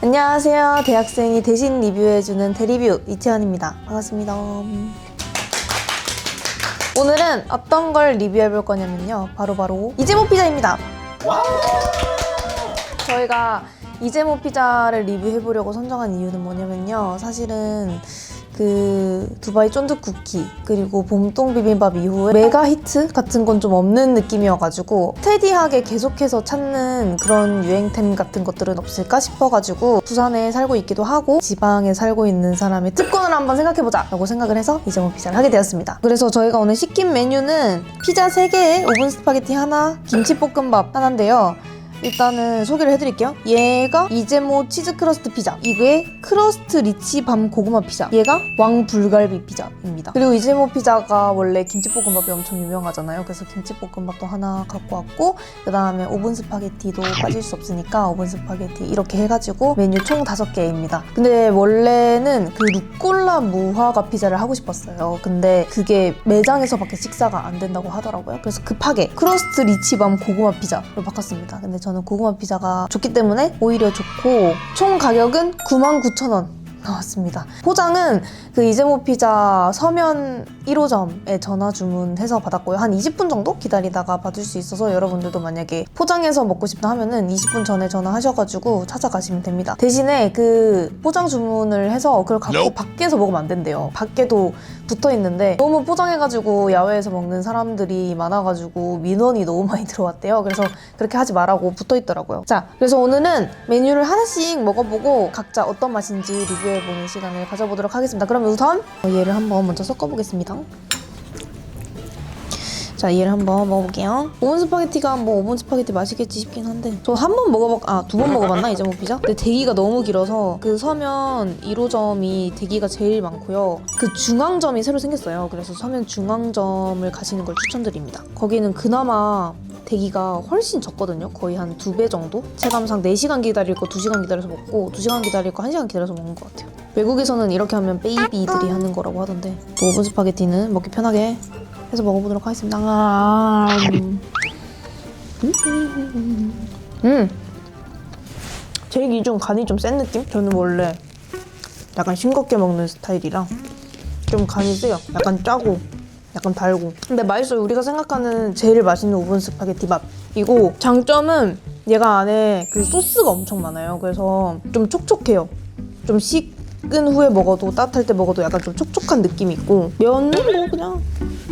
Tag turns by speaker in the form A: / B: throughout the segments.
A: 안녕하세요. 대학생이 대신 리뷰해주는 대리뷰 이채연입니다. 반갑습니다. 오늘은 어떤 걸 리뷰해볼 거냐면요. 바로 이재모 피자입니다. 저희가 이재모 피자를 리뷰해보려고 선정한 이유는 뭐냐면요. 사실은 그 두바이 쫀득 쿠키 그리고 봄동 비빔밥 이후에 메가 히트 같은 건 좀 없는 느낌이어가지고 스테디하게 계속해서 찾는 그런 유행템 같은 것들은 없을까 싶어가지고 부산에 살고 있기도 하고 지방에 살고 있는 사람의 특권을 한번 생각해보자 라고 생각을 해서 이재모 피자를 하게 되었습니다. 그래서 저희가 오늘 시킨 메뉴는 피자 3개에 오븐 스파게티 하나, 김치볶음밥 하나인데요. 일단은 소개를 해드릴게요. 얘가 이재모 치즈 크러스트 피자, 이게 크러스트 리치 밤 고구마 피자, 얘가 왕 불갈비 피자입니다. 그리고 이재모 피자가 원래 김치볶음밥이 엄청 유명하잖아요. 그래서 김치볶음밥도 하나 갖고 왔고, 그 다음에 오븐 스파게티도 빠질 수 없으니까 오븐 스파게티 이렇게 해가지고 메뉴 총 5개입니다. 근데 원래는 그 루꼴라 무화과 피자를 하고 싶었어요. 근데 그게 매장에서밖에 식사가 안 된다고 하더라고요. 그래서 급하게 크러스트 리치 밤 고구마 피자로 바꿨습니다. 근데 저는 고구마 피자가 좋기 때문에 오히려 좋고, 총 가격은 99,000원 나왔습니다. 포장은 그 이재모 피자 서면 1호점에 전화 주문해서 받았고요. 한 20분 정도 기다리다가 받을 수 있어서 여러분들도 만약에 포장해서 먹고 싶다 하면은 20분 전에 전화하셔가지고 찾아가시면 됩니다. 대신에 그 포장 주문을 해서 그걸 갖고 밖에서 먹으면 안 된대요. 밖에도 붙어 있는데 너무 포장해가지고 야외에서 먹는 사람들이 많아가지고 민원이 너무 많이 들어왔대요. 그래서 그렇게 하지 말라고 붙어 있더라고요. 자, 그래서 오늘은 메뉴를 하나씩 먹어보고 각자 어떤 맛인지 리뷰해보는 시간을 가져보도록 하겠습니다. 그러면 우선 얘를 한번 먼저 섞어보겠습니다. 자, 얘를 한번 먹어볼게요. 오븐 스파게티가 뭐 오븐 스파게티 맛있겠지 싶긴 한데, 저 한 번 두 번 먹어봤나 이재모 피자? 근데 대기가 너무 길어서 그 서면 1호점이 대기가 제일 많고요. 그 중앙점이 새로 생겼어요. 그래서 서면 중앙점을 가시는 걸 추천드립니다. 거기는 그나마 대기가 훨씬 적거든요. 거의 한 2배 정도? 체감상 4시간 기다릴 거 2시간 기다려서 먹고, 2시간 기다릴 거 1시간 기다려서 먹는 것 같아요. 외국에서는 이렇게 하면 베이비들이 하는 거라고 하던데, 또 오븐 스파게티는 먹기 편하게 해서 먹어보도록 하겠습니다. 제 기준 간이 좀 센 느낌? 저는 원래 약간 싱겁게 먹는 스타일이라 좀 간이 세요. 약간 짜고 약간 달고. 근데 맛있어요. 우리가 생각하는 제일 맛있는 오븐 스파게티 맛이고, 장점은 얘가 안에 그 소스가 엄청 많아요. 그래서 좀 촉촉해요. 좀 식은 후에 먹어도, 따뜻할 때 먹어도 약간 좀 촉촉한 느낌이 있고, 면은 뭐 그냥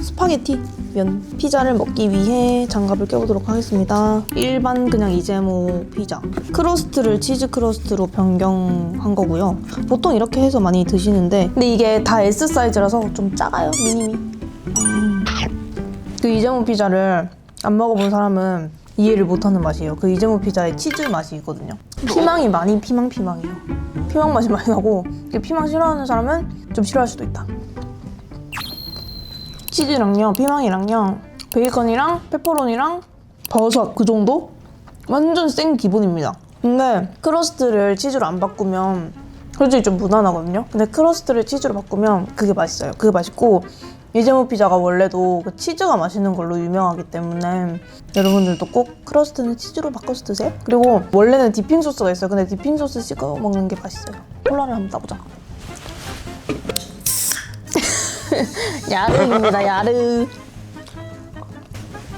A: 스파게티 면. 피자를 먹기 위해 장갑을 껴보도록 하겠습니다. 일반 그냥 이재모 피자. 크러스트를 치즈 크러스트로 변경한 거고요. 보통 이렇게 해서 많이 드시는데, 근데 이게 다 S 사이즈라서 좀 작아요. 미니미. 그 이재모 피자를 안 먹어본 사람은 이해를 못하는 맛이에요. 그 이재모 피자의 치즈 맛이 있거든요. 피망이 많이 피망이에요. 피망 맛이 많이 나고, 피망 싫어하는 사람은 좀 싫어할 수도 있다. 치즈랑요, 피망이랑요, 베이컨이랑 페퍼로니랑 버섯 그 정도? 완전 센 기본입니다. 근데 크러스트를 치즈로 안 바꾸면 솔직히 좀 무난하거든요. 근데 크러스트를 치즈로 바꾸면 그게 맛있어요. 그게 맛있고, 이재모 피자가 원래도 그 치즈가 맛있는 걸로 유명하기 때문에 여러분들도 꼭 크러스트는 치즈로 바꿔서 드세요. 그리고 원래는 디핑 소스가 있어요. 근데 디핑 소스 찍어 먹는 게 맛있어요. 콜라를 한번 따보자. 야르입니다. 야르.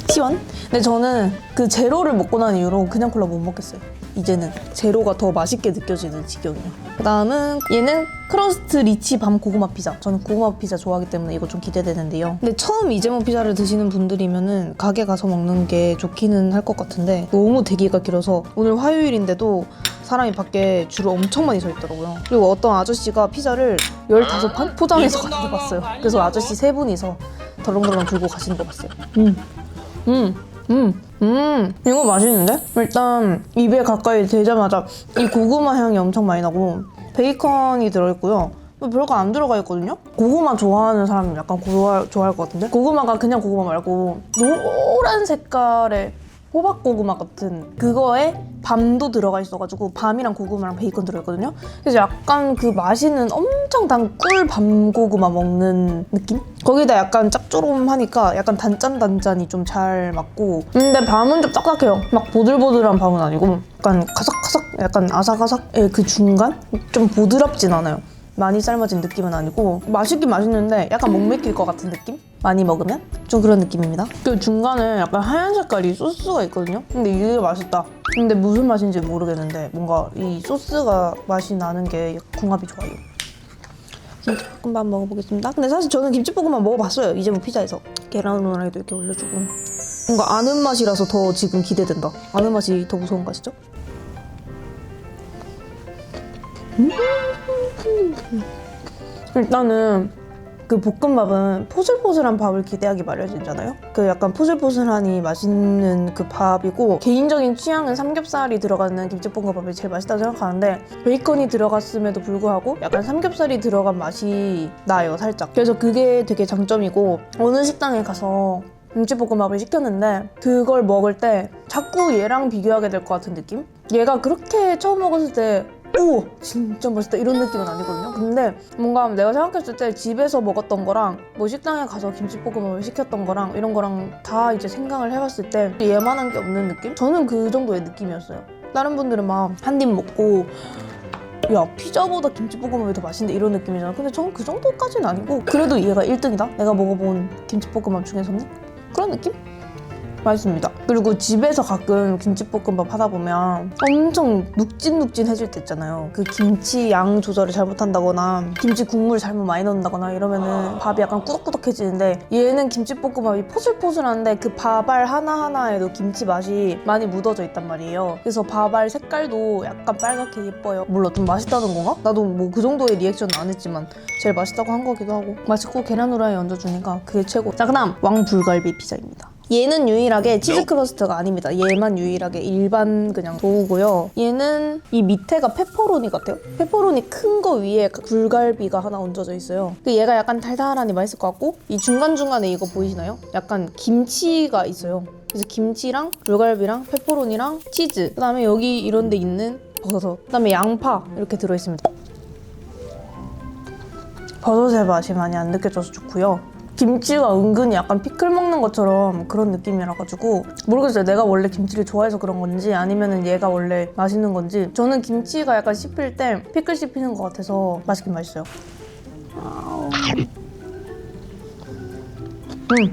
A: 시원? 근데 저는 그 제로를 먹고 난 이후로 그냥 콜라 못 먹겠어요. 이제는 제로가 더 맛있게 느껴지는 지경이에요. 그 다음은 얘는 크러스트 리치 밤 고구마 피자. 저는 고구마 피자 좋아하기 때문에 이거 좀 기대되는데요. 근데 처음 이재모 피자를 드시는 분들이면은 가게 가서 먹는 게 좋기는 할 것 같은데, 너무 대기가 길어서 오늘 화요일인데도 사람이 밖에 줄을 엄청 많이 서 있더라고요. 그리고 어떤 아저씨가 피자를 15판 포장해서 가져갔어요. 그래서 아저씨 3분이서 덜렁덜렁 들고 가시는 거 봤어요. 이거 맛있는데? 일단 입에 가까이 대자마자 이 고구마 향이 엄청 많이 나고, 베이컨이 들어있고요. 별거 안 들어가 있거든요? 고구마 좋아하는 사람은 약간 좋아할 것 같은데? 고구마가 그냥 고구마 말고 노란 색깔의 호박고구마 같은 그거에 밤도 들어가 있어가지고 밤이랑 고구마랑 베이컨 들어있거든요. 그래서 약간 그 맛있는 엄청 단 꿀 밤고구마 먹는 느낌? 거기다 약간 짭조름하니까 약간 단짠단짠이 좀 잘 맞고, 근데 밤은 좀 딱딱해요. 막 보들보들한 밤은 아니고 약간 카삭카삭, 약간 아삭아삭의 그 중간? 좀 보드랍진 않아요. 많이 삶아진 느낌은 아니고 맛있긴 맛있는데 약간 못 먹힐 것 같은 느낌? 많이 먹으면? 좀 그런 느낌입니다. 그 중간에 약간 하얀 색깔이 소스가 있거든요? 근데 이게 맛있다. 근데 무슨 맛인지 모르겠는데 뭔가 이 소스가 맛이 나는 게 궁합이 좋아요. 김치볶음밥 먹어보겠습니다. 근데 사실 저는 김치볶음밥 먹어봤어요. 이제 뭐 피자에서 계란 후라이도 이렇게 올려주고 뭔가 아는 맛이라서 더 지금 기대된다. 아는 맛이 더 무서운 거 아시죠? 일단은 그 볶음밥은 포슬포슬한 밥을 기대하기 마련이잖아요. 그 약간 포슬포슬하니 맛있는 그 밥이고, 개인적인 취향은 삼겹살이 들어가는 김치볶음밥이 제일 맛있다고 생각하는데 베이컨이 들어갔음에도 불구하고 약간 삼겹살이 들어간 맛이 나요, 살짝. 그래서 그게 되게 장점이고, 어느 식당에 가서 김치볶음밥을 시켰는데 그걸 먹을 때 자꾸 얘랑 비교하게 될 것 같은 느낌? 얘가 그렇게 처음 먹었을 때 오! 진짜 맛있다 이런 느낌은 아니거든요. 근데 뭔가 내가 생각했을 때 집에서 먹었던 거랑 뭐 식당에 가서 김치볶음밥을 시켰던 거랑 이런 거랑 다 이제 생각을 해봤을 때 얘만한 게 없는 느낌? 저는 그 정도의 느낌이었어요. 다른 분들은 막 한 입 먹고 야, 피자보다 김치볶음밥이 더 맛있는데 이런 느낌이잖아. 근데 저는 그 정도까지는 아니고 그래도 얘가 1등이다? 내가 먹어본 김치볶음밥 중에서는? 그런 느낌? 맛있습니다. 그리고 집에서 가끔 김치볶음밥 하다 보면 엄청 눅진눅진해질 때 있잖아요. 그 김치 양 조절을 잘못한다거나 김치 국물 잘못 많이 넣는다거나 이러면은 밥이 약간 꾸덕꾸덕해지는데, 얘는 김치볶음밥이 포슬포슬한데 그 밥알 하나하나에도 김치 맛이 많이 묻어져 있단 말이에요. 그래서 밥알 색깔도 약간 빨갛게 예뻐요. 물론 좀 맛있다는 건가? 나도 뭐 그 정도의 리액션은 안 했지만 제일 맛있다고 한 거기도 하고. 맛있고 계란 후라이 얹어주니까 그게 최고. 자, 그다음 왕불갈비 피자입니다. 얘는 유일하게 치즈 크러스트가 아닙니다. 얘만 유일하게 일반 그냥 도우고요. 얘는 이 밑에가 페퍼로니 같아요. 페퍼로니 큰 거 위에 불갈비가 하나 얹어져 있어요. 얘가 약간 달달하니 맛있을 것 같고, 이 중간중간에 이거 보이시나요? 약간 김치가 있어요. 그래서 김치랑 불갈비랑 페퍼로니랑 치즈, 그다음에 여기 이런 데 있는 버섯, 그다음에 양파 이렇게 들어있습니다. 버섯의 맛이 많이 안 느껴져서 좋고요. 김치가 은근히 약간 피클 먹는 것처럼 그런 느낌이라 가지고 모르겠어요. 내가 원래 김치를 좋아해서 그런 건지 아니면은 얘가 원래 맛있는 건지. 저는 김치가 약간 씹힐 때 피클 씹히는 것 같아서 맛있긴 맛있어요.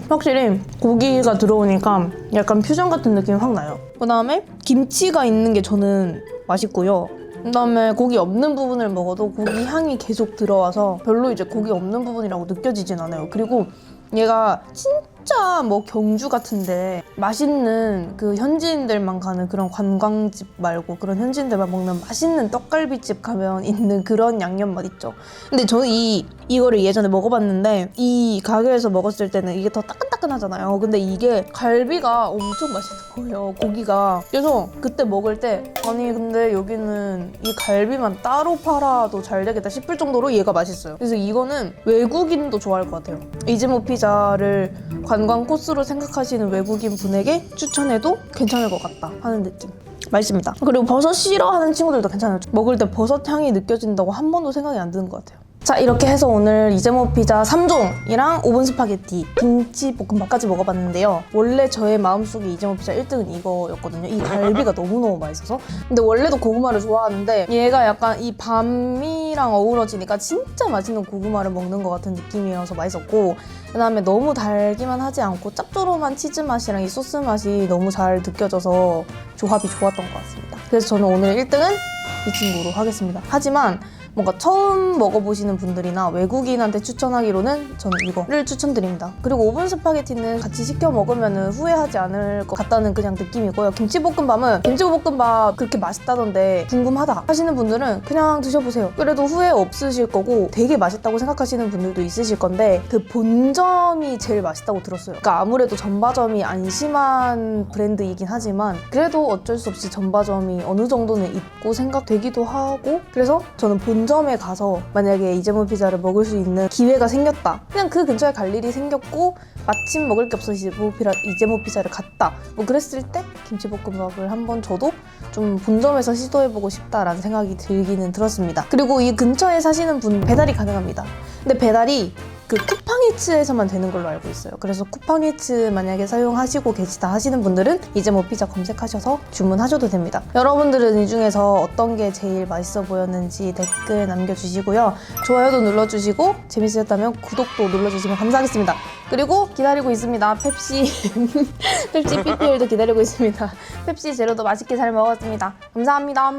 A: 확실히 고기가 들어오니까 약간 퓨전 같은 느낌이 확 나요. 그 다음에 김치가 있는 게 저는 맛있고요. 그다음에 고기 없는 부분을 먹어도 고기 향이 계속 들어와서 별로 이제 고기 없는 부분이라고 느껴지진 않아요. 그리고 얘가 진짜 뭐 경주 같은데 맛있는 그 현지인들만 가는 그런 관광집 말고 그런 현지인들만 먹는 맛있는 떡갈비집 가면 있는 그런 양념 맛 있죠. 근데 저는 이거를 예전에 먹어봤는데 이 가게에서 먹었을 때는 이게 더 따끈따끈하잖아요. 근데 이게 갈비가 엄청 맛있는 거예요, 고기가. 그래서 그때 먹을 때 아니 근데 여기는 이 갈비만 따로 팔아도 잘 되겠다 싶을 정도로 얘가 맛있어요. 그래서 이거는 외국인도 좋아할 것 같아요. 이즈모 피자를 관광 코스로 생각하시는 외국인 분에게 추천해도 괜찮을 것 같다 하는 느낌. 맛있습니다. 그리고 버섯 싫어하는 친구들도 괜찮아요. 먹을 때 버섯 향이 느껴진다고 한 번도 생각이 안 드는 것 같아요. 자, 이렇게 해서 오늘 이즈모 피자 3종이랑 오븐 스파게티, 김치볶음밥까지 먹어봤는데요. 원래 저의 마음속에 이즈모 피자 1등은 이거였거든요. 이 갈비가 너무너무 맛있어서. 근데 원래도 고구마를 좋아하는데 얘가 약간 이 밤이랑 어우러지니까 진짜 맛있는 고구마를 먹는 것 같은 느낌이어서 맛있었고, 그 다음에 너무 달기만 하지 않고 짭조름한 치즈 맛이랑 이 소스 맛이 너무 잘 느껴져서 조합이 좋았던 것 같습니다. 그래서 저는 오늘 1등은 이 친구로 하겠습니다. 하지만 뭔가 처음 먹어보시는 분들이나 외국인한테 추천하기로는 저는 이거를 추천드립니다. 그리고 오븐 스파게티는 같이 시켜 먹으면 후회하지 않을 것 같다는 그냥 느낌이고요. 김치볶음밥은 김치볶음밥 그렇게 맛있다던데 궁금하다 하시는 분들은 그냥 드셔보세요. 그래도 후회 없으실 거고 되게 맛있다고 생각하시는 분들도 있으실 건데 그 본점이 제일 맛있다고 들었어요. 그러니까 아무래도 전바점이 안심한 브랜드이긴 하지만 그래도 어쩔 수 없이 전바점이 어느 정도는 있고 생각되기도 하고, 그래서 저는 본점 본점에 가서 만약에 이재모 피자를 먹을 수 있는 기회가 생겼다. 그냥 그 근처에 갈 일이 생겼고 마침 먹을 게 없어서 이재모 피자를 갔다. 뭐 그랬을 때 김치볶음밥을 한번 저도 좀 본점에서 시도해보고 싶다라는 생각이 들기는 들었습니다. 그리고 이 근처에 사시는 분 배달이 가능합니다. 근데 배달이 그 쿠팡이츠에서만 되는 걸로 알고 있어요. 그래서 쿠팡이츠 만약에 사용하시고 계시다 하시는 분들은 이재모 피자 검색하셔서 주문하셔도 됩니다. 여러분들은 이 중에서 어떤 게 제일 맛있어 보였는지 댓글 남겨주시고요. 좋아요도 눌러주시고 재밌으셨다면 구독도 눌러주시면 감사하겠습니다. 그리고 기다리고 있습니다. 펩시 펩시 PPL도 기다리고 있습니다. 펩시 제로도 맛있게 잘 먹었습니다. 감사합니다.